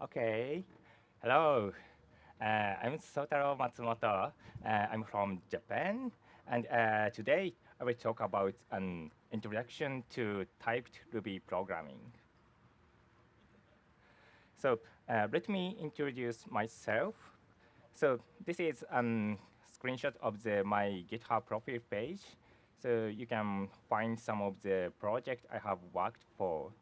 Okay. Hello. I'm Soutaro Matsumoto. I'm from Japan, and today I will talk about an introduction to typed Ruby programming. So let me introduce myself. So this is a screenshot of my GitHub profile page. So you can find some of the project I have worked for.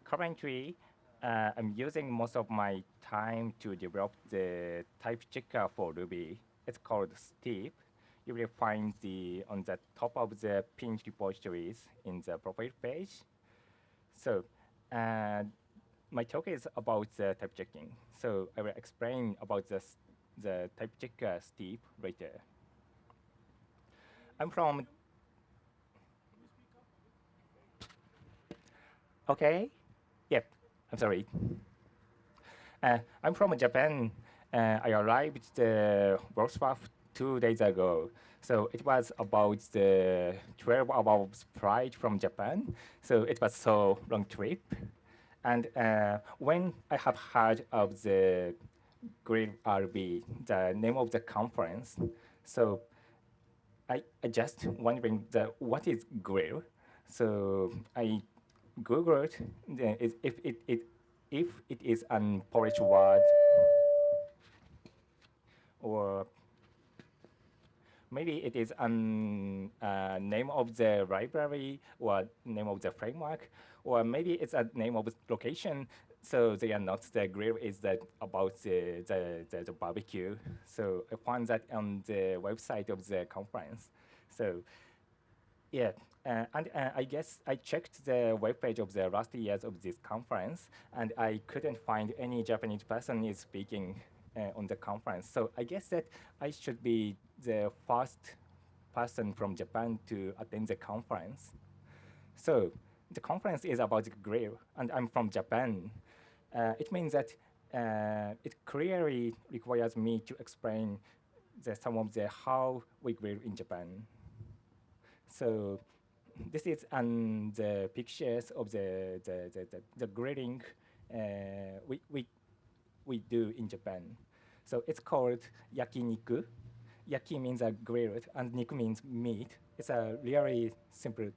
Currently, I'm using most of my time to develop the type checker for Ruby. It's called Steep. You will find on the top of the pinned repositories in the profile page. So my talk is about the type checking. So I will explain about the type checker Steep later. I'm from, okay? Yep, I'm sorry. I'm from Japan. I arrived the Warsaw 2 days ago. So it was about the 12 hours flight from Japan. So it was so long trip. And when I have heard of the GrillRB, the name of the conference, so I just wondering what is grill. So I googled if it is an Polish word or maybe it is an name of the library or name of the framework, or maybe it's a name of location. So they are not the grill is that about the barbecue. So I found that on the website of the conference. So yeah, and I guess I checked the webpage of the last years of this conference, and I couldn't find any Japanese person is speaking on the conference. So I guess that I should be the first person from Japan to attend the conference. So the conference is about the grill, and I'm from Japan. It means that it clearly requires me to explain some of the how we grill in Japan. So this is the pictures of the grilling we, we, we do in Japan. So it's called yakiniku. Yaki means a grilled, and niku means meat. It's a really simple.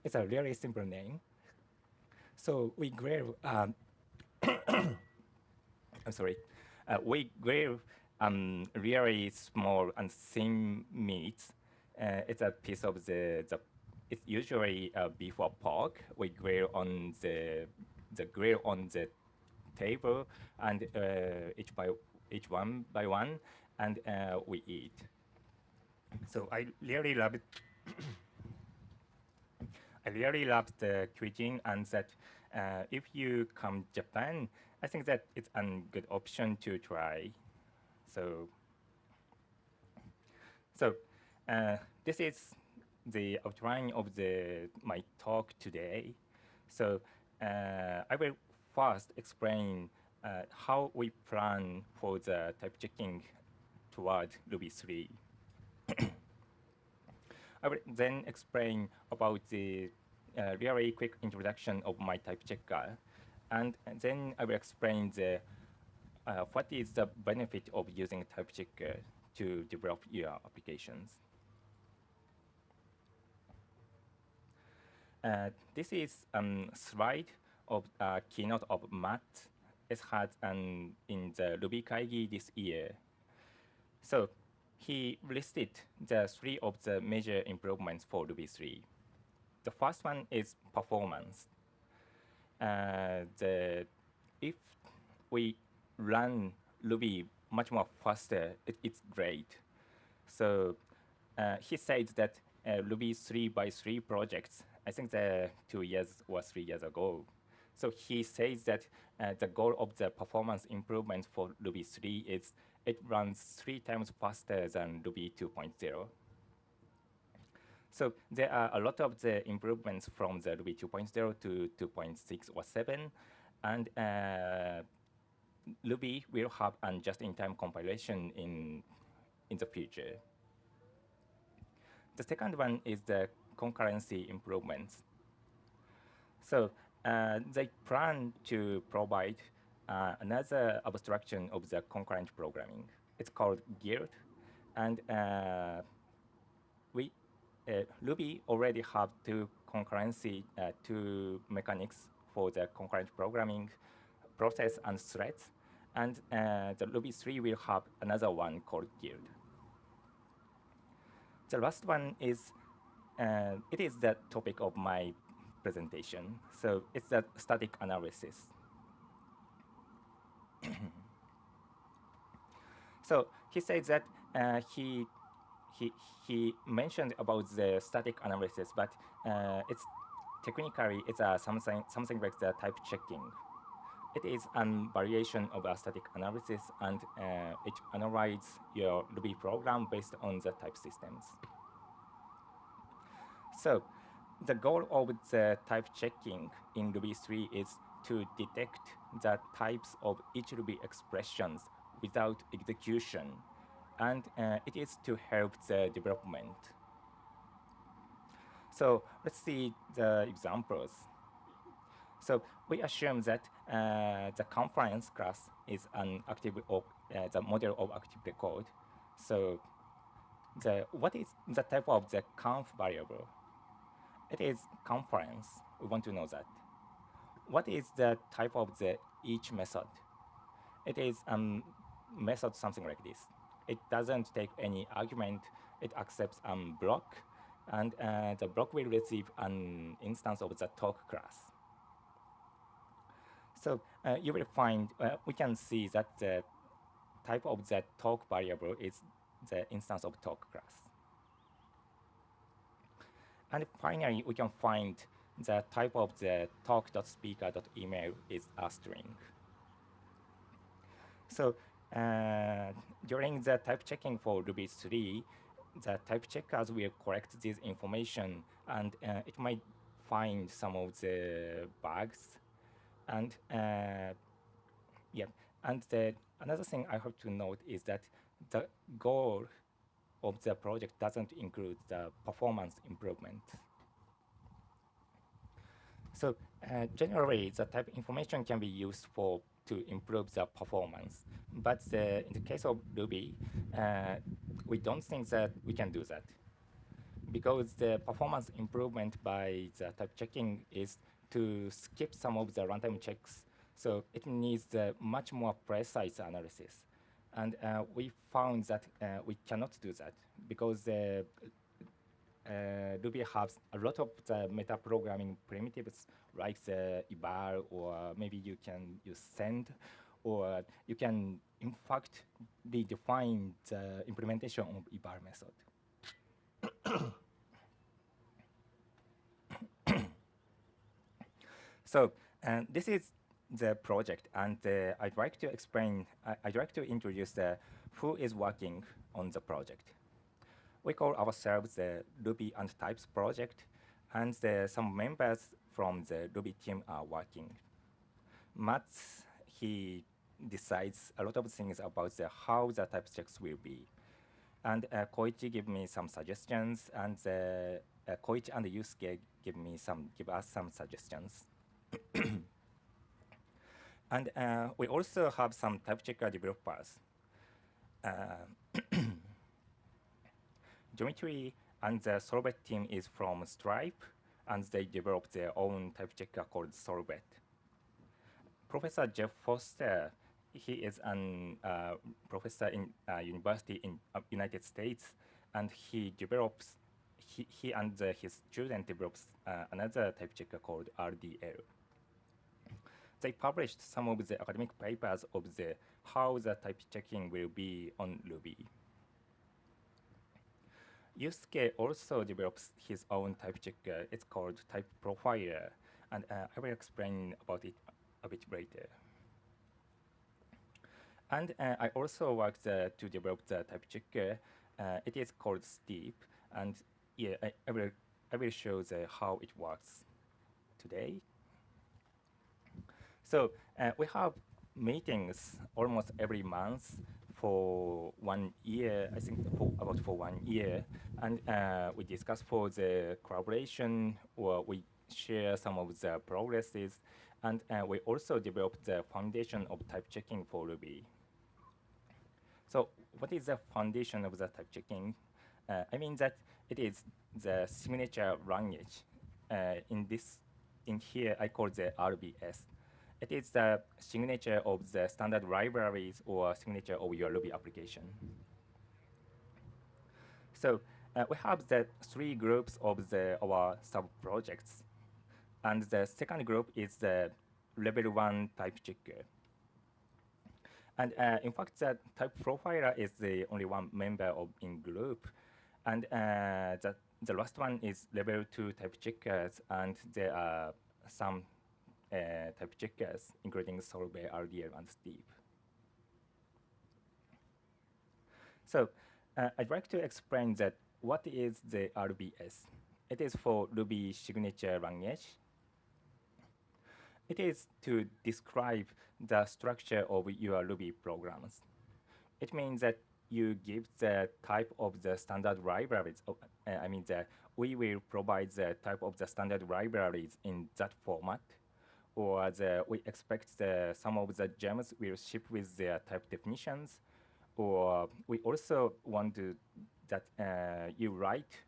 It's a really simple name. So we grill. I'm sorry. We grill really small and thin meats. It's a piece of it's usually beef or pork. We grill on the grill on the table, and each one by one, and we eat. So I really love it. I really love the cuisine, and that if you come Japan, I think that it's a good option to try. So, so this is the outline of my talk today. So I will first explain how we plan for the type checking toward Ruby 3. I will then explain about the very quick introduction of my type checker. And then I will explain what is the benefit of using type checker to develop your applications. This is a slide of a keynote of Matz. It had in the Ruby Kaigi this year. So he listed the three of the major improvements for Ruby 3. The first one is performance. If we run Ruby much more faster, it's great. So he said that Ruby 3x3 projects, I think 2 years or 3 years ago. So he says that the goal of the performance improvement for Ruby 3 is it runs 3 times faster than Ruby 2.0. So there are a lot of the improvements from the Ruby 2.0 to 2.6 or 7. And Ruby will have a just-in-time compilation in the future. The second one is the concurrency improvements. So they plan to provide another abstraction of the concurrent programming. It's called Guild, and we Ruby already have two mechanics for the concurrent programming, process and threads, and the Ruby 3 will have another one called Guild. The last one is, it is the topic of my presentation. So it's the static analysis. So he said that he mentioned about the static analysis, but it's technically it's something like the type checking. It is a variation of a static analysis, and it analyzes your Ruby program based on the type systems. So the goal of the type checking in Ruby 3 is to detect the types of each Ruby expressions without execution, and it is to help the development. So let's see the examples. So we assume that the conference class is an the model of active record. So what is the type of the conf variable? It is conference. We want to know that. What is the type of the each method? It is method something like this. It doesn't take any argument. It accepts a block, and the block will receive an instance of the talk class. So you will find, we can see that the type of the talk variable is the instance of talk class. And finally, we can find the type of the talk.speaker.email is a string. So during the type checking for Ruby 3, the type checkers will collect this information, and it might find some of the bugs. And yeah, and another thing I have to note is that the goal of the project doesn't include the performance improvement. So generally, the type information can be used to improve the performance. But in the case of Ruby, we don't think that we can do that, because the performance improvement by the type checking is to skip some of the runtime checks. So it needs much more precise analysis. And we found that we cannot do that, because Ruby has a lot of the meta-programming primitives, like the eval, or maybe you can use send, or you can, in fact, redefine the implementation of eval method. So this is the project, and I'd like to explain, I'd like to introduce who is working on the project. We call ourselves the Ruby and Types project, and some members from the Ruby team are working. Matz, he decides a lot of things about how the type checks will be. And Koichi give me some suggestions, and Koichi and Yusuke give us some suggestions. And we also have some type checker developers. Geometry and the Solvet team is from Stripe, and they developed their own type checker called Solvet. Professor Jeff Foster, he is an professor in university in United States, and he and his student develops another type checker called RDL. They published some of the academic papers of how the type checking will be on Ruby. Yusuke also develops his own type checker. It's called Type Profiler, and I will explain about it a bit later. And I also worked to develop the type checker. It is called Steep, and yeah, I will show how it works today. So we have meetings almost every month for 1 year, I think for 1 year, and we discuss for the collaboration, or we share some of the progresses, and we also developed the foundation of type checking for Ruby. So what is the foundation of the type checking? I mean that it is the signature language. In here, I call the RBS. It is the signature of the standard libraries or signature of your Ruby application. So we have the three groups of our sub-projects. And the second group is the level 1 type checker. And in fact, the type profiler is the only one member in group. And the last one is level 2 type checkers, and there are some type checkers, including Solvay, RDL, and Steve. So I'd like to explain that what is the RBS. It is for Ruby signature language. It is to describe the structure of your Ruby programs. It means that you give the type of the standard libraries. We will provide the type of the standard libraries in that format, or we expect some of the gems will ship with their type definitions, or we also want that you write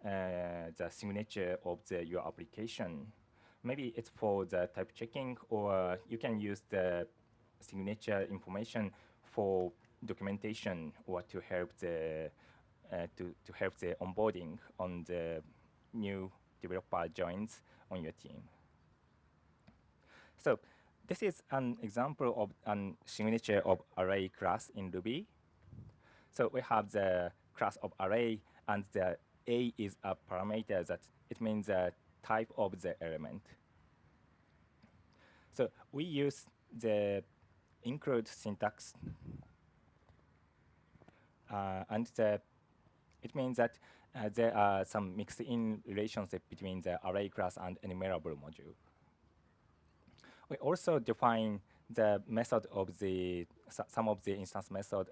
the signature of your application. Maybe it's for the type checking, or you can use the signature information for documentation, or to help the onboarding on the new developer joins on your team. So this is an example of a signature of array class in Ruby. So we have the class of array, and the A is a parameter that it means the type of the element. So we use the include syntax, and it means that there are some mixed-in relationship between the array class and enumerable module. We also define the method of some of the instance method.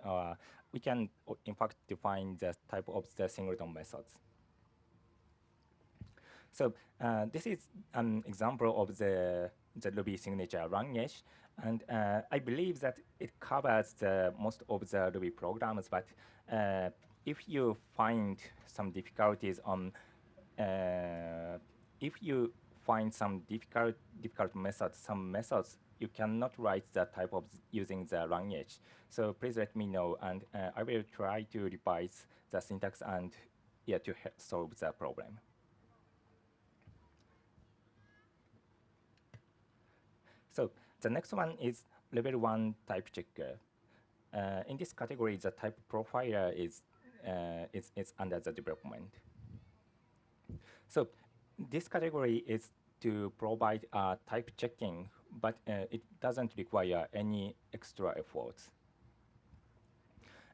We can, in fact, define the type of the singleton methods. So this is an example of the Ruby signature language, and I believe that it covers most of the Ruby programs. But if you find some difficulties on, if you find some difficult methods, some methods you cannot write that type of using the language, so please let me know, and I will try to revise the syntax and to solve the problem. So the next one is level 1 type checker. In this category, the type profiler is under the development. So this category is to provide type checking, but it doesn't require any extra efforts.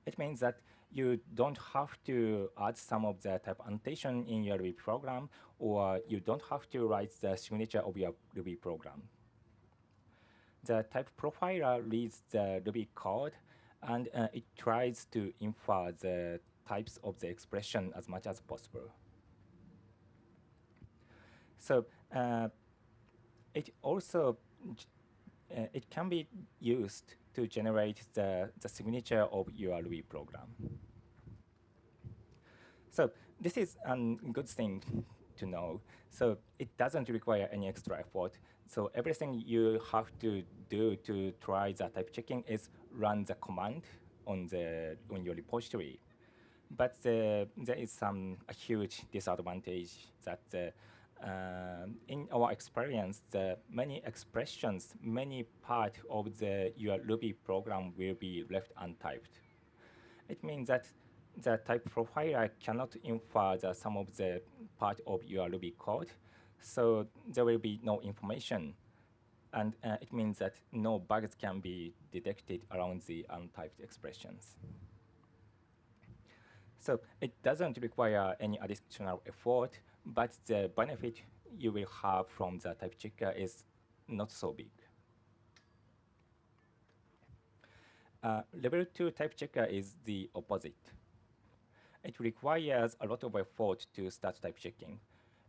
It means that you don't have to add some of the type annotation in your Ruby program, or you don't have to write the signature of your Ruby program. The type profiler reads the Ruby code, and it tries to infer the types of the expression as much as possible. So it also it can be used to generate the signature of your Ruby program. So this is a good thing to know. So it doesn't require any extra effort. So everything you have to do to try the type checking is run the command on your repository. But there is a huge disadvantage that in our experience, many expressions, many part of your Ruby program will be left untyped. It means that the type profiler cannot infer some of the part of your Ruby code, so there will be no information. And it means that no bugs can be detected around the untyped expressions. So it doesn't require any additional effort, but the benefit you will have from the type checker is not so big. Level 2 type checker is the opposite. It requires a lot of effort to start type checking.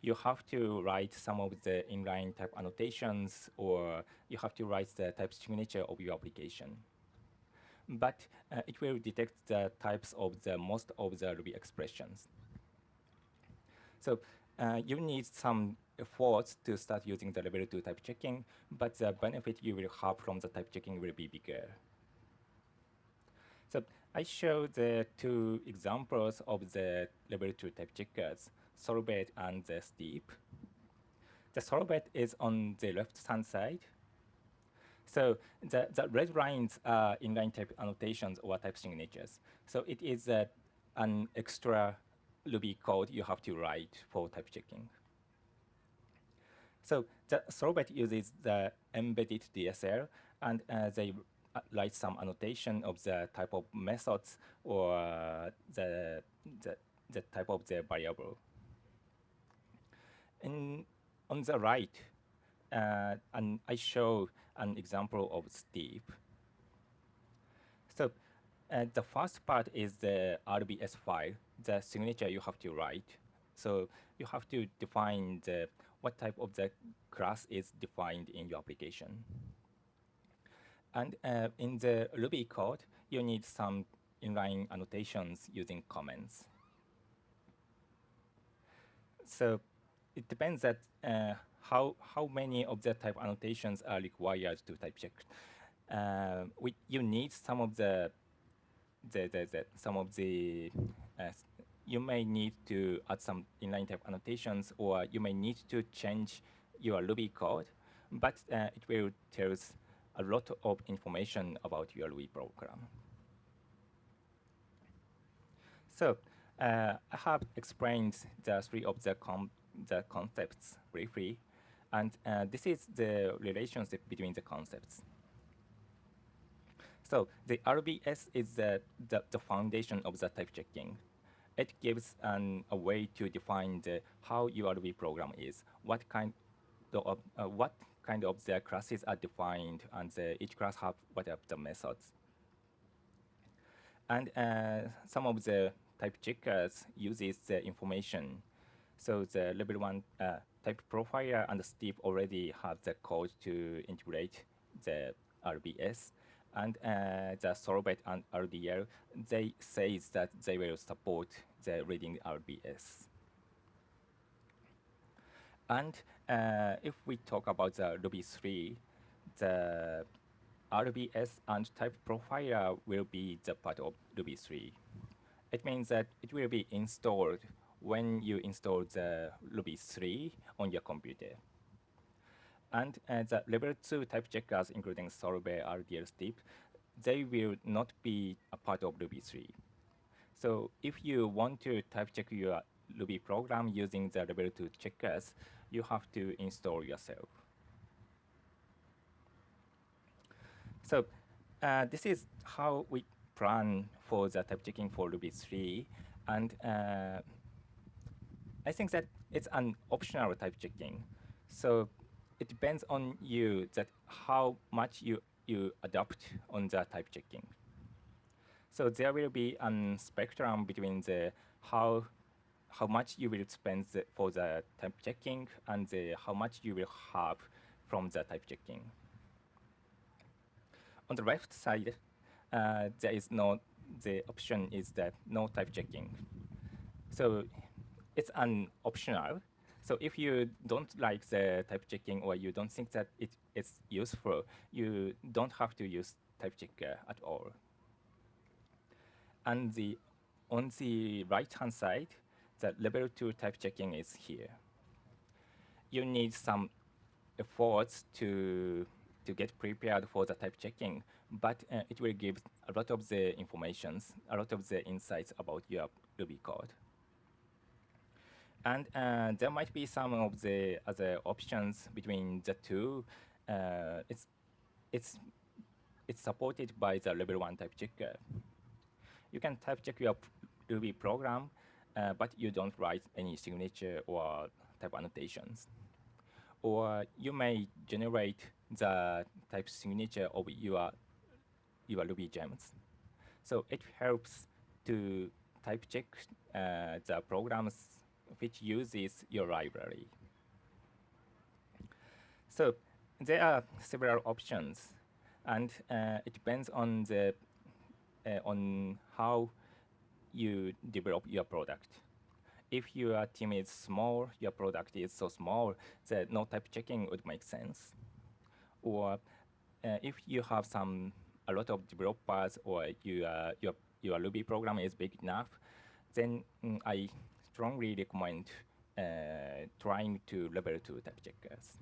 you have to write some of the inline type annotations, or you have to write the type signature of your application. But it will detect the types of the most of the Ruby expressions. So you need some efforts to start using the level 2 type checking, but the benefit you will have from the type checking will be bigger. So I show the two examples of the level 2 type checkers, Solvet and the Steep. The Solvet is on the left-hand side. So the red lines are inline type annotations or type signatures. So it is an extra Ruby code you have to write for type checking. So the Solvet uses the embedded DSL, and they write some annotation of the type of methods or the type of the variable. And on the right, and I show an example of Steep. So the first part is the RBS file, the signature you have to write. So you have to define what type of the class is defined in your application. And in the Ruby code, you need some inline annotations using comments. So it depends that how many of the type annotations are required to type check. You need some of you may need to add some inline type annotations, or you may need to change your Ruby code, but it will tell us a lot of information about your Ruby program. So I have explained the three of the concepts briefly, and this is the relationship between the concepts. So the RBS is the foundation of the type checking. It gives a way to define how your Ruby program is, what kind of the classes are defined, and each class have what are the methods. And some of the type checkers uses the information. So the level 1 type profiler and Steep already have the code to integrate the RBS. And the Solvet and RDL, they say that they will support the reading RBS. And if we talk about the Ruby 3, the RBS and type profiler will be the part of Ruby 3. It means that it will be installed when you install the Ruby 3 on your computer. And the level 2 type checkers, including Solver, RDL, Steep, they will not be a part of Ruby 3. So if you want to type check your Ruby program using the level 2 checkers, you have to install yourself. So this is how we plan for the type checking for Ruby 3. And I think that it's an optional type checking. So it depends on you that how much you adopt on the type checking. So there will be a spectrum between the how much you will spend for the type checking and how much you will have from the type checking. On the left side, there is the option is that no type checking. So it's an optional. So if you don't like the type checking, or you don't think that it's useful, you don't have to use type checker at all. And on the right-hand side, the level 2 type checking is here. You need some efforts to get prepared for the type checking, but it will give a lot of the informations, a lot of the insights about your Ruby code. And there might be some of the other options between the two. It's supported by the level 1 type checker. You can type check your Ruby program, but you don't write any signature or type annotations. Or you may generate the type signature of your Ruby gems. So it helps to type check the programs which uses your library. So there are several options, and it depends on the on how you develop your product. If your team is small, your product is so small that no type checking would make sense. Or if you have a lot of developers, or your Ruby program is big enough, then I strongly recommend trying to level 2 type checkers.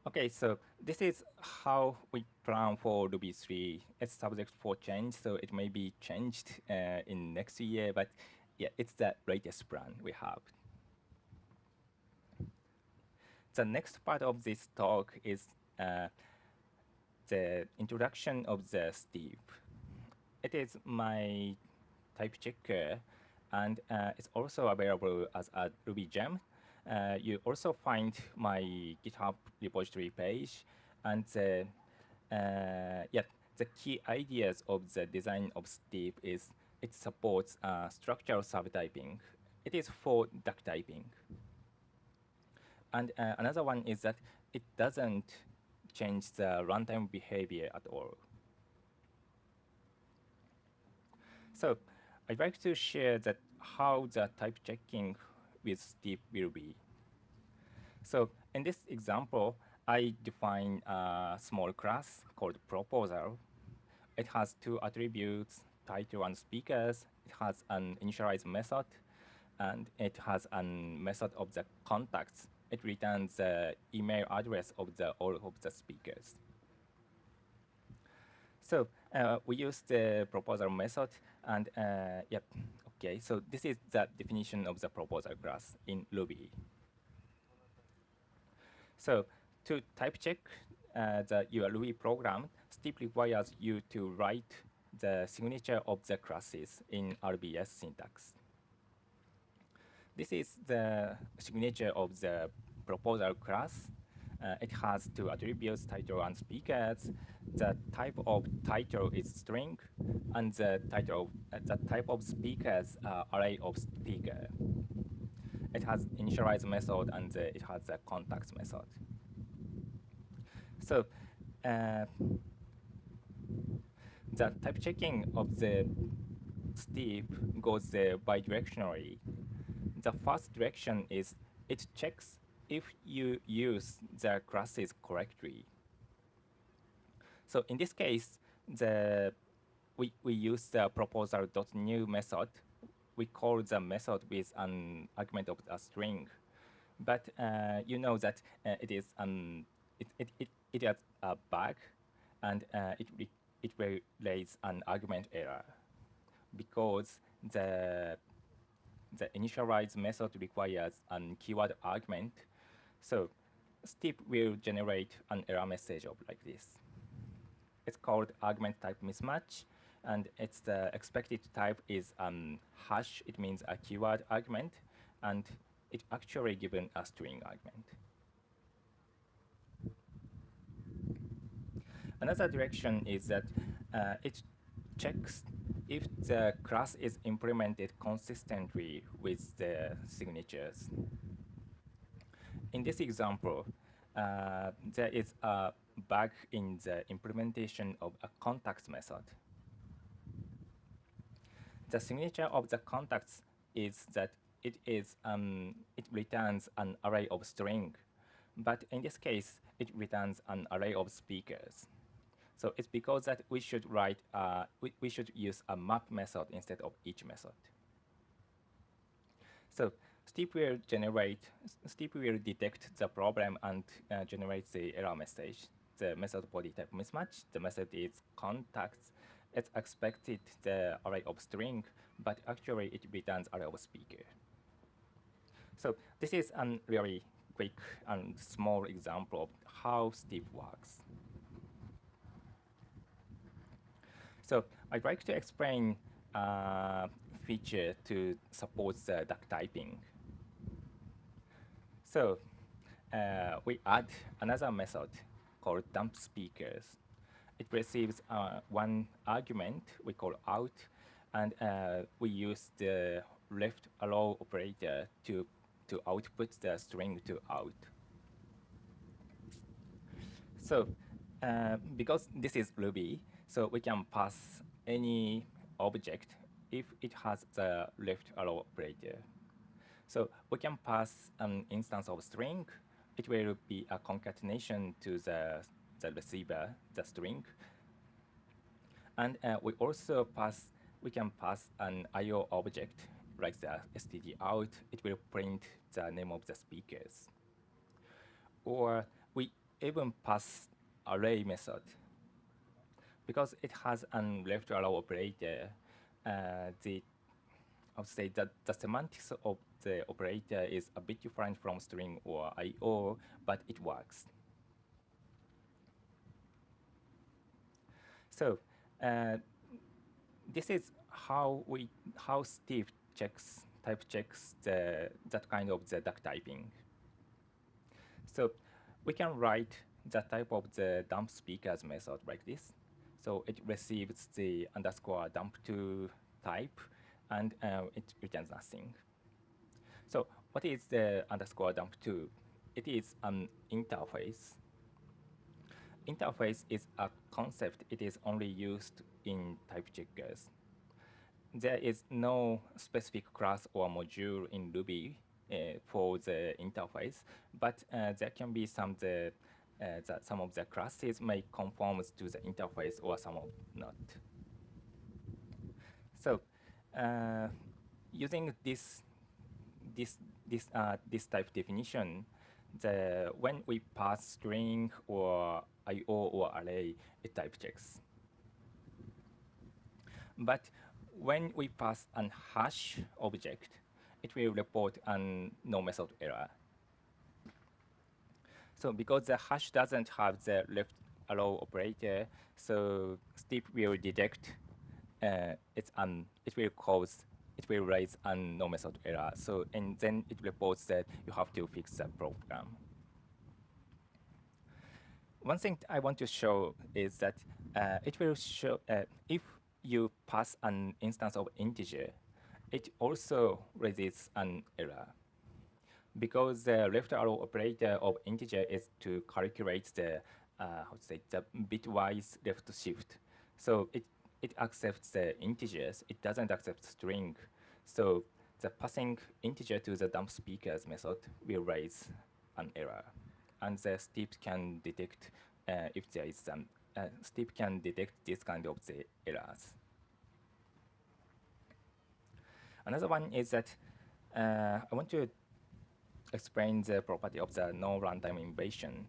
Okay, so this is how we plan for Ruby 3. It's subject for change, so it may be changed in next year, but yeah, it's the latest plan we have. The next part of this talk is the introduction of the Steve. It is my type checker, and it's also available as a Ruby gem. You also find my GitHub repository page, and the key ideas of the design of Steve is it supports structural subtyping. It is for duck typing. And another one is that it doesn't change the runtime behavior at all. So I'd like to share that how the type checking with Steve will be. So in this example, I define a small class called proposal. It has two attributes, title and speakers. It has an initialize method, and it has a method of the contacts. It returns the email address of all of the speakers. So we use the proposal method, and yep, okay. So this is the definition of the proposal class in Ruby. So to type check your Ruby program, Steve requires you to write the signature of the classes in RBS syntax. This is the signature of the proposal class. It has two attributes, title and speakers. The type of title is string, and the type of speakers array of speaker. It has initialize method, and it has a contacts method. So the type checking of the Steve goes bidirectionally. The first direction is it checks if you use the classes correctly. So in this case, we use the proposal.new method. We call the method with an argument of a string, but you know that it has a bug, and it will raise an argument error because the initialize method requires an keyword argument. So Steve will generate an error message of like this. It's called argument type mismatch, and its the expected type is hash. It means a keyword argument, and it actually given a string argument. Another direction is that it checks if the class is implemented consistently with the signatures. In this example, there is a bug in the implementation of a contacts method. The signature of the contacts is that it returns an array of string, but in this case, it returns an array of speakers. So it's because that we should write, we should use a map method instead of each method. So Steve will detect the problem and generate the error message. The method body type mismatch. The method is contacts. It's expected the array of string, but actually it returns array of speaker. So this is a really quick and small example of how Steve works. So I'd like to explain a feature to support the duck typing. So we add another method called dump speakers. It receives one argument we call out, And we use the left allow operator to output the string to out. So because this is Ruby, so we can pass any object if it has the left allow operator. So we can pass an instance of string. It will be a concatenation to the receiver, the string. And we can pass an IO object like the std out. It will print the name of the speakers. Or we even pass array method. Because it has an left allow operator, I would say that the semantics of the operator is a bit different from string or IO, but it works. So this is how Steve type checks that kind of the duck typing. So we can write the type of the dump speakers method like this. So it receives the underscore dump2 type, and it returns nothing. So what is the underscore dump2? It is an interface. Interface is a concept. It is only used in type checkers. There is no specific class or module in Ruby for the interface, but there can be some of the classes may conform to the interface or some of not. So using this type definition, when we pass string or IO or array, it type checks. But when we pass an hash object, it will report an no method error. So because the hash doesn't have the left allow operator, so Steve will detect it will raise a no method error. So and then it reports that you have to fix the program. One thing I want to show is that it will show if you pass an instance of integer, it also raises an error. Because the left arrow operator of integer is to calculate the the bitwise left shift. So it accepts the integers. It doesn't accept string. So the passing integer to the dump speakers method will raise an error, and the Steve can detect if there is some. Steve can detect this kind of the errors. Another one is that I want to explain the property of the no runtime invasion,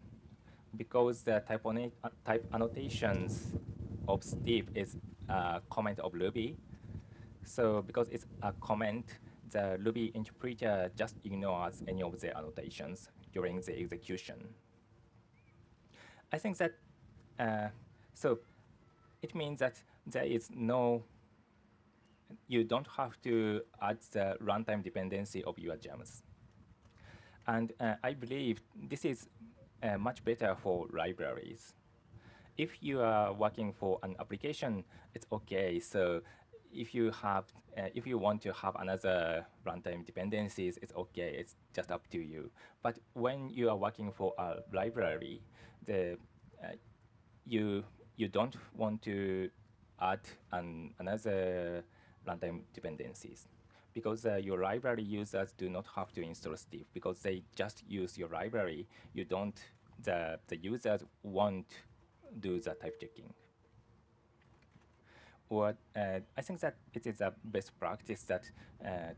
because the type annotations of Steve is a comment of Ruby. So because it's a comment, the Ruby interpreter just ignores any of the annotations during the execution. I think that so it means that there is you don't have to add the runtime dependency of your gems. And I believe this is much better for libraries. If you are working for an application, it's okay. So if you want to have another runtime dependencies, it's okay. It's just up to you. But when you are working for a library, you don't want to add another runtime dependencies, because your library users do not have to install Steve because they just use your library. The users won't do the type checking. Or I think that it is a best practice that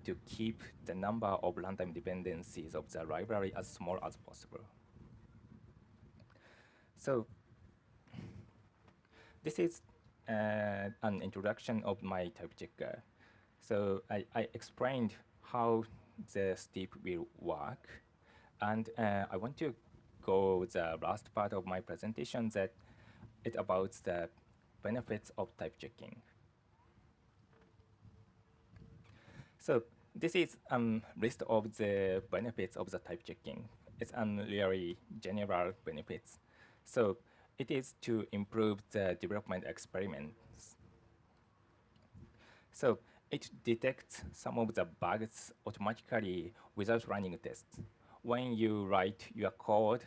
to keep the number of runtime dependencies of the library as small as possible. So this is an introduction of my type checker. So I explained how the Steve will work, and I want to go the last part of my presentation that it's about the benefits of type checking. So this is a list of the benefits of the type checking. It's really general benefits. So it is to improve the development experiments. So it detects some of the bugs automatically without running a test. When you write your code,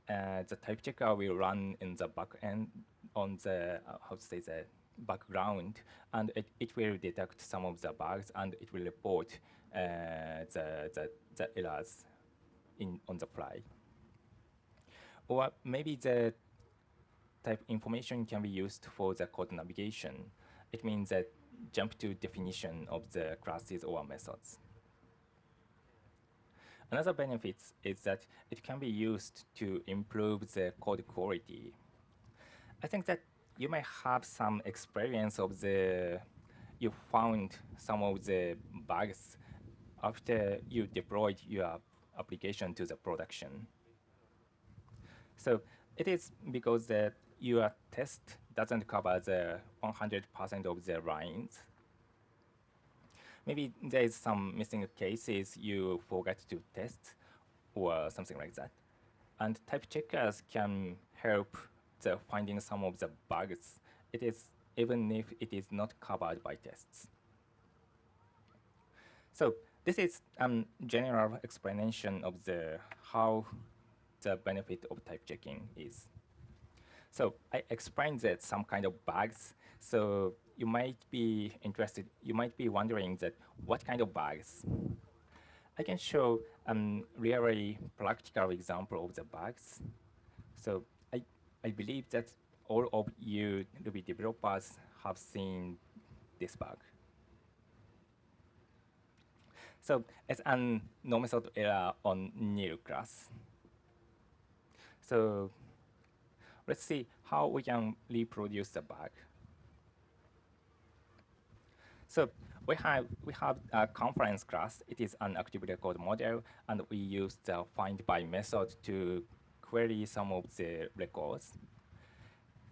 the type checker will run in the back end on the, how to say, the background, and it will detect some of the bugs, and it will report the errors on the fly. Or maybe the type information can be used for the code navigation. It means that jump to definition of the classes or methods. Another benefit is that it can be used to improve the code quality. I think that you may have some experience of you found some of the bugs after you deployed your application to the production. So it is because that your test doesn't cover the 100% of the lines. Maybe there is some missing cases you forgot to test or something like that. And type checkers can help the finding some of the bugs. It is even if it is not covered by tests. So this is a general explanation of how the benefit of type checking is. So I explained that some kind of bugs. So you might be interested, you might be wondering that what kind of bugs? I can show a really practical example of the bugs. So I believe that all of you Ruby developers have seen this bug. So it's an no method error on new class. So let's see how we can reproduce the bug. So we have a conference class. It is an active record model, and we use the find by method to query some of the records.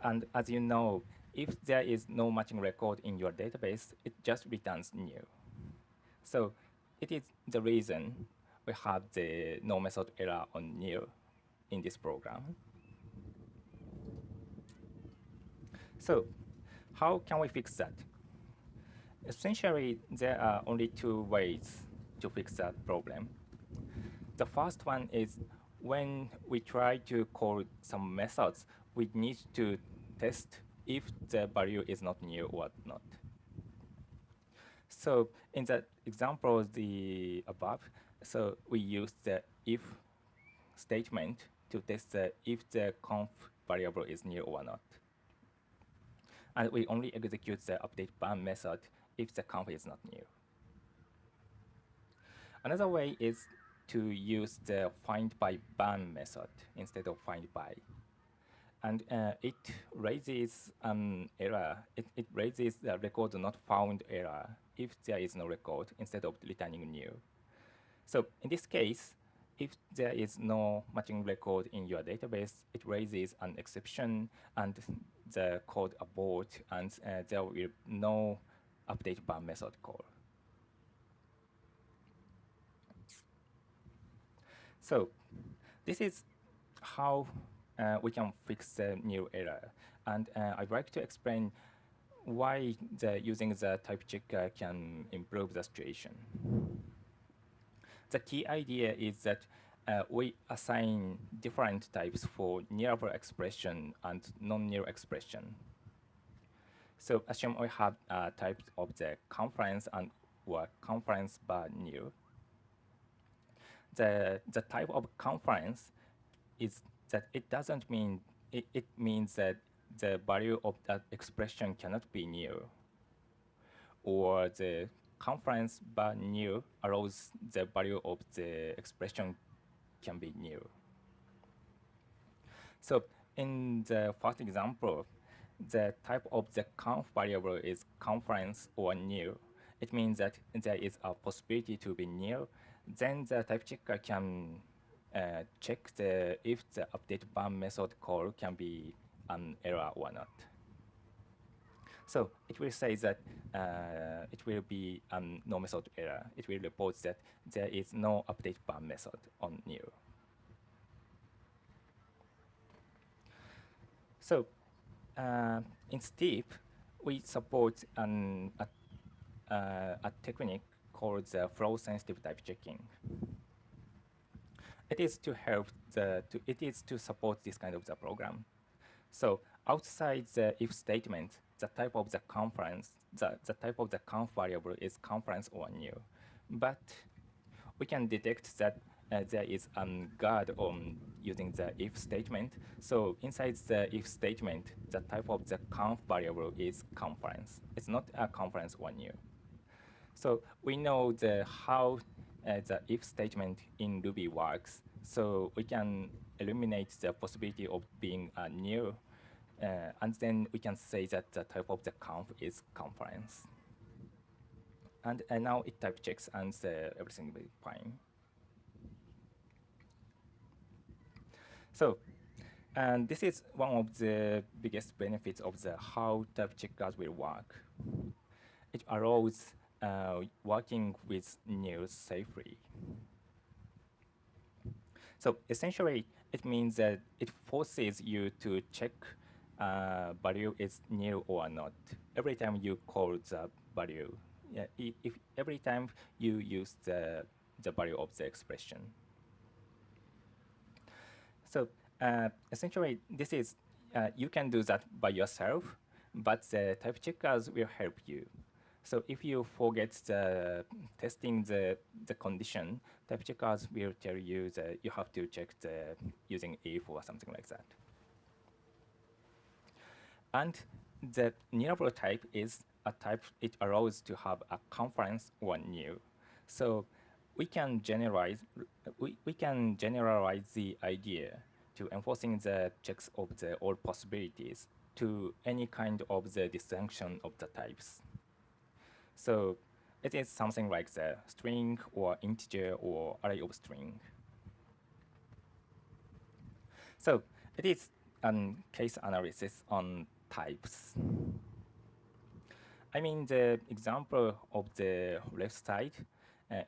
And as you know, if there is no matching record in your database, it just returns new. So it is the reason we have the no method error on new in this program. So how can we fix that? Essentially, there are only two ways to fix that problem. The first one is when we try to call some methods, we need to test if the value is not new or not. So in the example the above, so we use the if statement to test if the conf variable is new or not. And we only execute the update ban method if the conf is not new. Another way is to use the find by ban method instead of find by. And it raises an error. It raises the record not found error if there is no record instead of returning new. So in this case, if there is no matching record in your database, it raises an exception and the code abort, and there will be no update ban method call. So this is how we can fix the new error. And I'd like to explain why using the type checker can improve the situation. The key idea is that we assign different types for nearable expression and non-near expression. So assume we have types of the conference and or conference bar new. The type of conference is that it doesn't mean, it means that the value of that expression cannot be new. Or the conference bar new allows the value of the expression can be new. So in the first example, the type of the conf variable is conference or new. It means that there is a possibility to be new. Then the type checker can check if the update ban method call can be an error or not. So it will say that it will be no method error. It will report that there is no update ban method on new. So in Steep, we support a technique called the flow-sensitive type checking. It is to help it is to support this kind of the program. So outside the if statement, the type of the conference, the type of the conf variable is conference or new. But we can detect that there is a guard on using the if statement. So inside the if statement, the type of the conf variable is conference. It's not a conference or new. So we know how the if statement in Ruby works. So we can eliminate the possibility of being a new, and then we can say that the type of the conf is conference. And now it type checks and everything will be fine. So, and this is one of the biggest benefits of the how type checkers will work. It allows working with news safely. So essentially, it means that it forces you to check value is new or not every time you call the value. Yeah, if every time you use the value of the expression. So essentially, this is you can do that by yourself, but the type checkers will help you. So if you forget testing the condition, type checkers will tell you that you have to check using if or something like that. And the nearable type is a type it allows to have a conference or new. So we can generalize the idea to enforcing the checks of all possibilities to any kind of the distinction of the types. So it is something like the string or integer or array of string. So it is a case analysis on types. I mean, the example of the left side,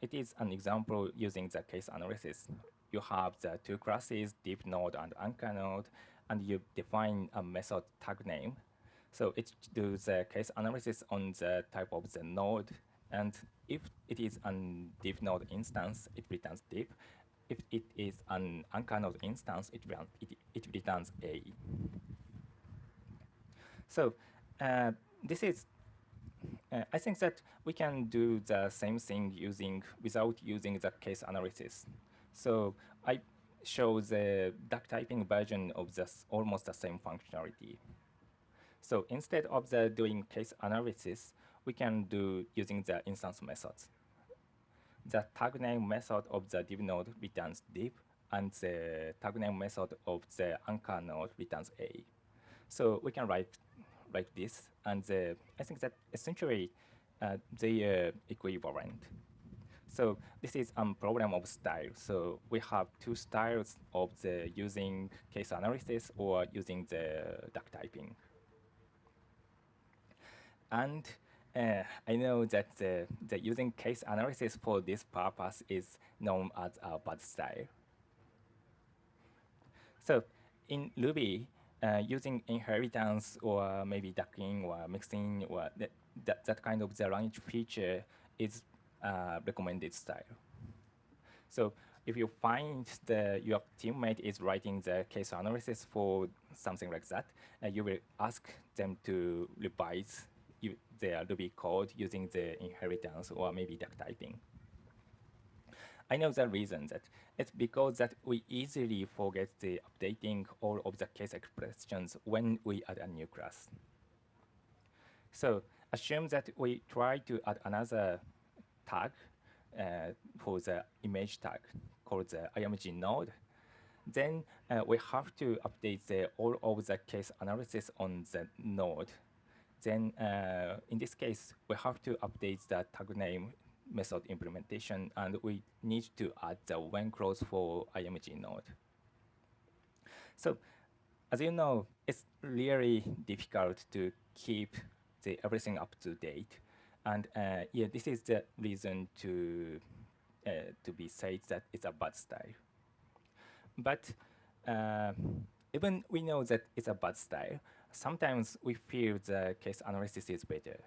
it is an example using the case analysis. You have the two classes, deep node and anchor node, and you define a method tag name. So it does the case analysis on the type of the node, and if it is a deep node instance, it returns deep. If it is an anchor node instance, it returns A. So this is, I think that we can do the same thing without using the case analysis. So I show the duck typing version of this almost the same functionality. So instead of doing case analysis, we can do using the instance methods. The tag name method of the div node returns div, and the tag name method of the anchor node returns A. So we can write like this, and I think that essentially they are equivalent. So this is a problem of style. So we have two styles of the using case analysis or using the duck typing. And I know that the using case analysis for this purpose is known as a bad style. So in Ruby, using inheritance or maybe ducking or mixing or that kind of the language feature is recommended style. So if you find your teammate is writing the case analysis for something like that, you will ask them to revise their Ruby code using the inheritance or maybe duck typing. I know the reason that it's because that we easily forget the updating all of the case expressions when we add a new class. So assume that we try to add another tag for the image tag called the img node. Then we have to update all of the case analysis on the node. Then in this case, we have to update the tag name method implementation, and we need to add the when clause for img node. So as you know, it's really difficult to keep everything up to date. And yeah, this is the reason to be said that it's a bad style. But even we know that it's a bad style, sometimes we feel the case analysis is better.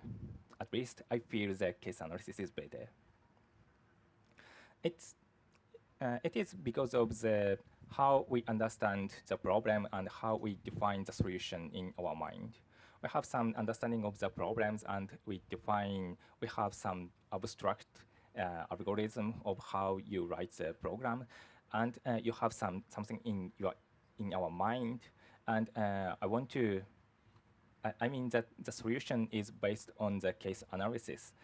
at least I feel the case analysis is better. It is because of the how we understand the problem and how we define the solution in our mind. We have some understanding of the problems and we have some abstract algorithm of how you write the program, and you have something in our mind, and I mean that the solution is based on the case analysis.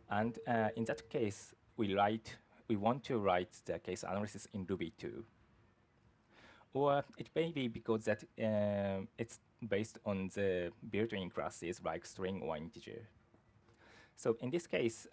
And in that case, we want to write the case analysis in Ruby too. Or it may be because that it's based on the built-in classes like string or integer. So in this case,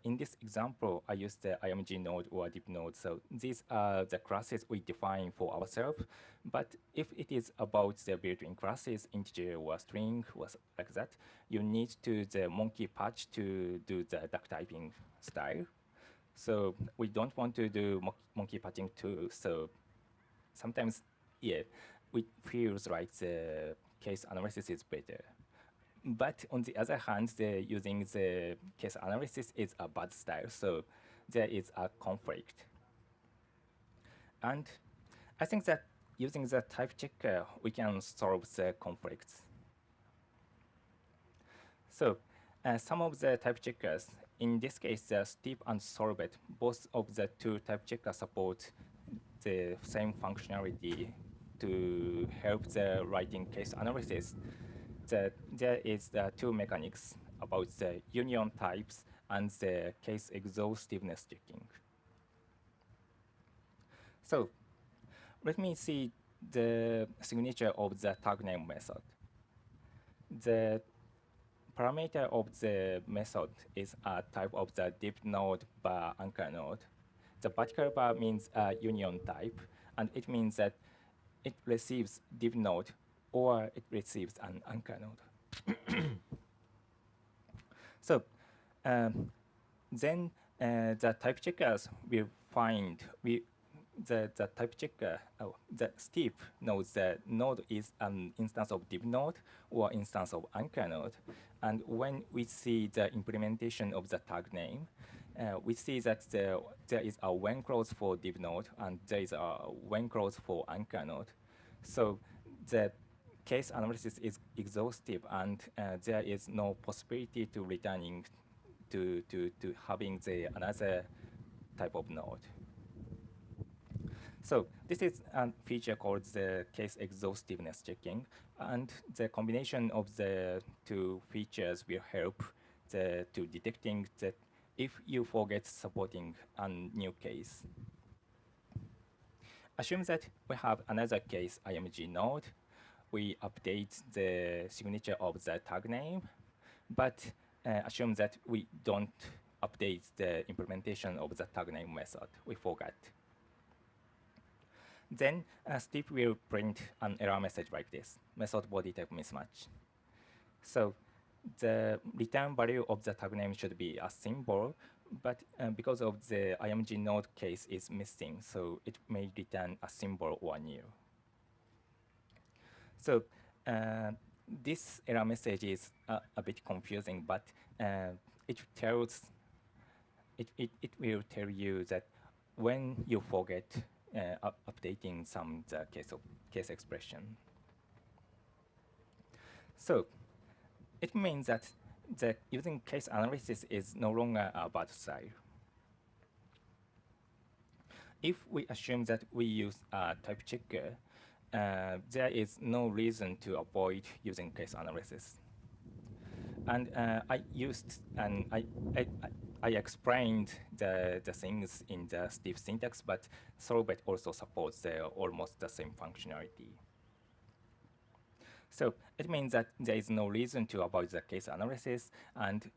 in this example, I use the img node or div node. So these are the classes we define for ourselves. But if it is about the built-in classes, integer or string or like that, you need to the monkey patch to do the duck typing style. So we don't want to do monkey patching too. So sometimes, yeah, it feels like the case analysis is better. But on the other hand, using the case analysis is a bad style, so there is a conflict. And I think that using the type checker, we can solve the conflicts. So some of the type checkers, in this case, the steep and sorbet, both of the two type checkers support the same functionality to help the writing case analysis. There is the two mechanics about the union types and the case exhaustiveness checking. So let me see the signature of the tag name method. The parameter of the method is a type of the div node bar anchor node. The vertical bar means a union type, and it means that it receives div node or it receives an anchor node. So then the type checkers will find the type checker, the steep knows the node is an instance of div node or instance of anchor node. And when we see the implementation of the tag name, we see that there is a when clause for div node and there is a when clause for anchor node. So the case analysis is exhaustive, and there is no possibility to returning to having another type of node. So this is a feature called the case exhaustiveness checking, and the combination of the two features will help to detecting that if you forget supporting a new case. Assume that we have another case img node. We update the signature of the tag name, but assume that we don't update the implementation of the tag name method. We forgot. Then Steep will print an error message like this, method body type mismatch. So the return value of the tag name should be a symbol, but because of the img node case is missing, so it may return a symbol or nil. So this error message is a bit confusing, but it will tell you that when you forget updating some case expression. So it means that using case analysis is no longer a bad style. If we assume that we use a type checker, there is no reason to avoid using case analysis. And I explained the things in the Steve syntax, but Solvet also supports almost the same functionality. So it means that there is no reason to avoid the case analysis, and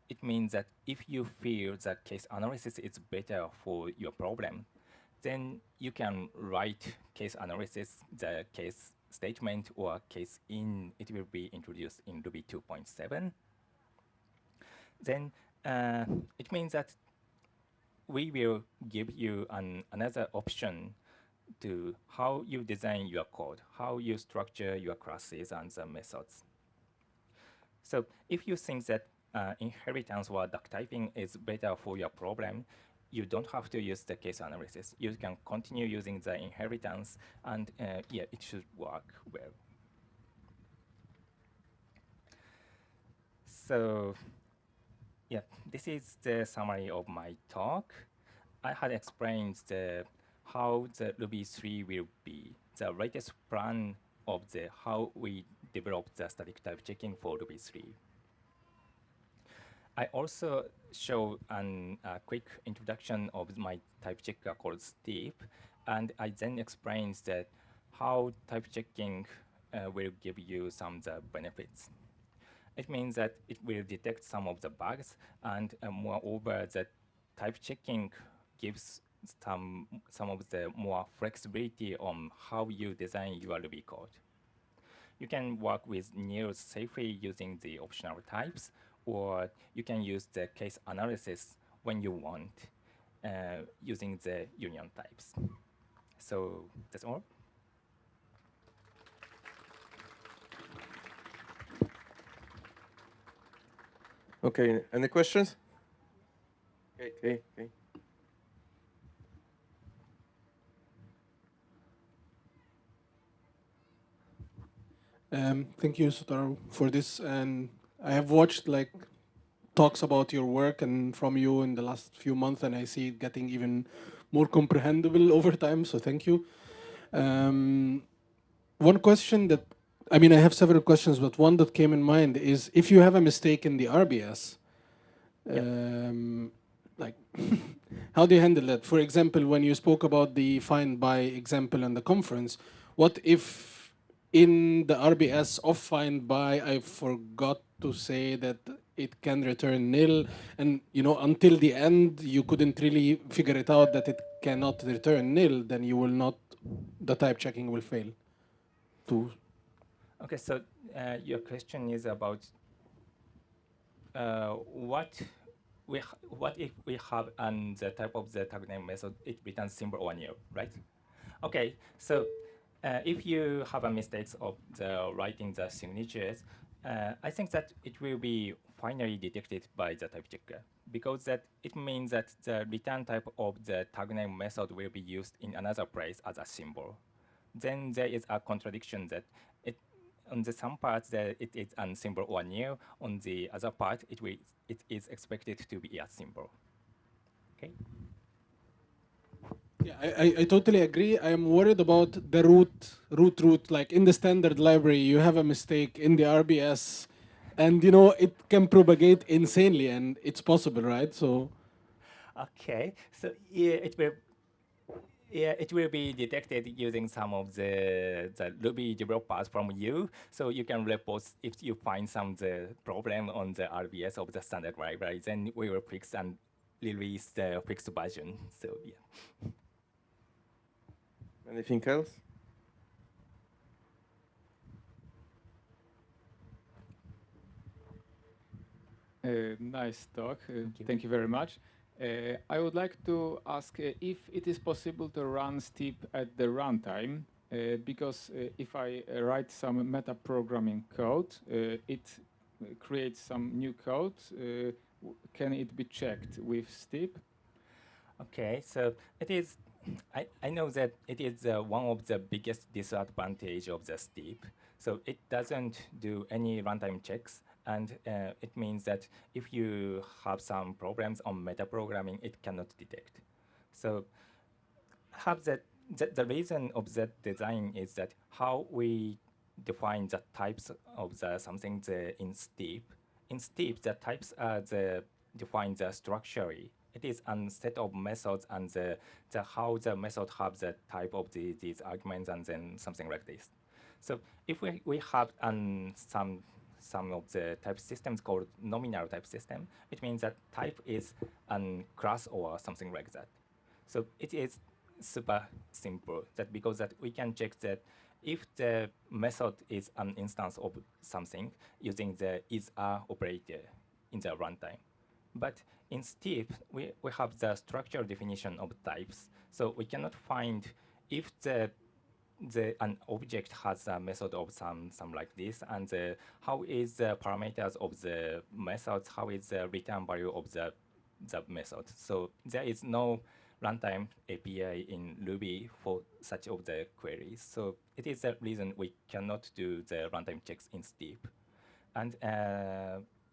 it means that if you feel that case analysis is better for your problem, then you can write case analysis, the case statement or case in, it will be introduced in Ruby 2.7. Then it means that we will give you another option to how you design your code, how you structure your classes and the methods. So if you think that inheritance or duck typing is better for your problem, you don't have to use the case analysis. You can continue using the inheritance, and yeah, it should work well. So yeah, this is the summary of my talk. I had explained how the Ruby 3 will be the latest plan of how we develop the static type checking for Ruby 3. I also show a quick introduction of my type checker called Steep, and I then explain that how type checking will give you some of the benefits. It means that it will detect some of the bugs, and moreover, that type checking gives some of the more flexibility on how you design your Ruby code. You can work with nils safely using the optional types, or you can use the case analysis when you want using the union types. So that's all. Okay, any questions? Okay. Thank you, Soutaro, for this. And I have watched like talks about your work and from you in the last few months, and I see it getting even more comprehensible over time. So thank you. One question that I mean, I have several questions, but one that came in mind is if you have a mistake in the RBS, like how do you handle that? For example, when you spoke about the find by example in the conference, what if in the RBS of find by I forgot to say that it can return nil, and until the end you couldn't really figure it out that it cannot return nil, then you will not, the type checking will fail to. Okay, so your question is about what if we have the type of the tag name method, it returns symbol or nil, right? Okay, so if you have a mistakes of the writing the signatures, I think that it will be finally detected by the type checker, because that it means that the return type of the tag name method will be used in another place as a symbol. Then there is a contradiction that it on the some parts that it is a symbol or nil. On the other part, it is expected to be a symbol. Okay. Yeah, I totally agree. I am worried about the root. Like in the standard library, you have a mistake in the RBS, and it can propagate insanely, and it's possible, right? So Okay. So yeah, it will be detected using some of the Ruby developers from you. So you can report if you find some the problem on the RBS of the standard library, then we will fix and release the fixed version. So yeah. Anything else? Nice talk. you. Thank you very much. I would like to ask if it is possible to run Steep at the runtime, because if I write some meta-programming code, it creates some new code. Can it be checked with Steep? Okay, so it is. I know that it is one of the biggest disadvantage of the Steep. So it doesn't do any runtime checks, and it means that if you have some problems on metaprogramming, it cannot detect. So have the reason of that design is that how we define the types of the something in Steep. In Steep, the types are define the structurally. It is a set of methods and how the method have the type of these arguments and then something like this. So if we have some of the type systems called nominal type system, it means that type is a class or something like that. So it is super simple that because that we can check that if the method is an instance of something using the is-a operator in the runtime. But in Steep, we have the structural definition of types. So we cannot find if the an object has a method of some like this, and how is the parameters of the methods, how is the return value of the method. So there is no runtime API in Ruby for such of the queries. So it is the reason we cannot do the runtime checks in Steep. And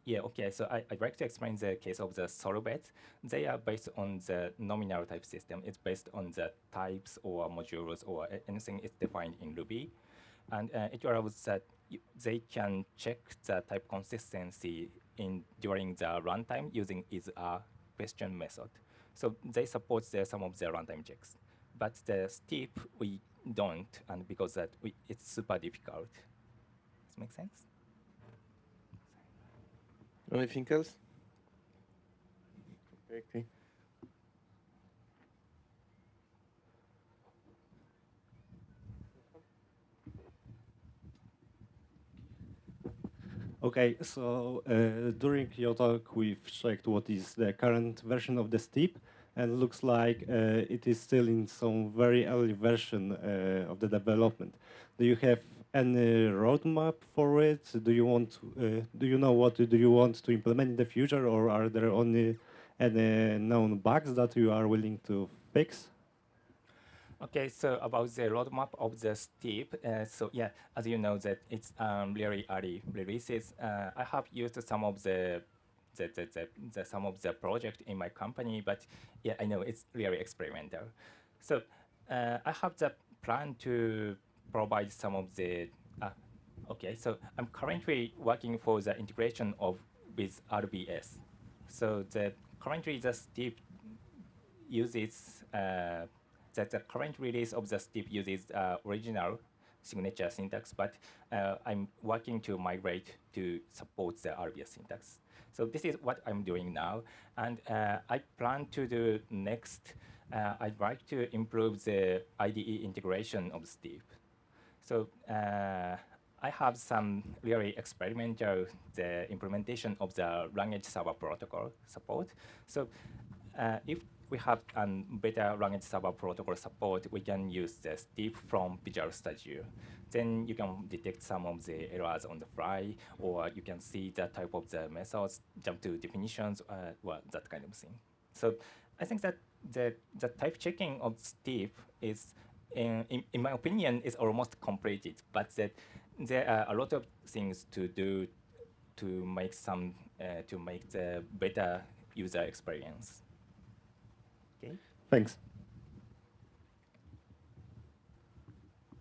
yeah, okay, so I'd like to explain the case of the solvet. They are based on the nominal type system. It's based on the types or modules or anything is defined in Ruby. And it allows that they can check the type consistency during the runtime using is-a question method. So they support some of the runtime checks. But the Steep, we don't, and because that it's super difficult. Does it make sense? Anything else? Okay. Okay, so during your talk, we've checked what is the current version of the Steep, and looks like it is still in some very early version of the development. Do you have any roadmap for it? Do you want? Do you know what do you want to implement in the future, or are there only any known bugs that you are willing to fix? Okay, so about the roadmap of the Steep, so yeah, as you know that it's really early releases. I have used some of the some of the project in my company, but yeah, I know it's really experimental. So I have the plan to provide some of the. Okay, so I'm currently working for the integration with RBS. So currently the Steep uses that the current release of the Steep uses original signature syntax, but I'm working to migrate to support the RBS syntax. So this is what I'm doing now, and I plan to do next. I'd like to improve the IDE integration of Steep. So I have some really experimental the implementation of the language server protocol support. So if we have better language server protocol support, we can use the Steep from Visual Studio. Then you can detect some of the errors on the fly, or you can see the type of the methods, jump to definitions, well, that kind of thing. So I think that the type checking of Steep is, in my opinion, is almost completed, but that there are a lot of things to do to make the better user experience. Okay. Thanks.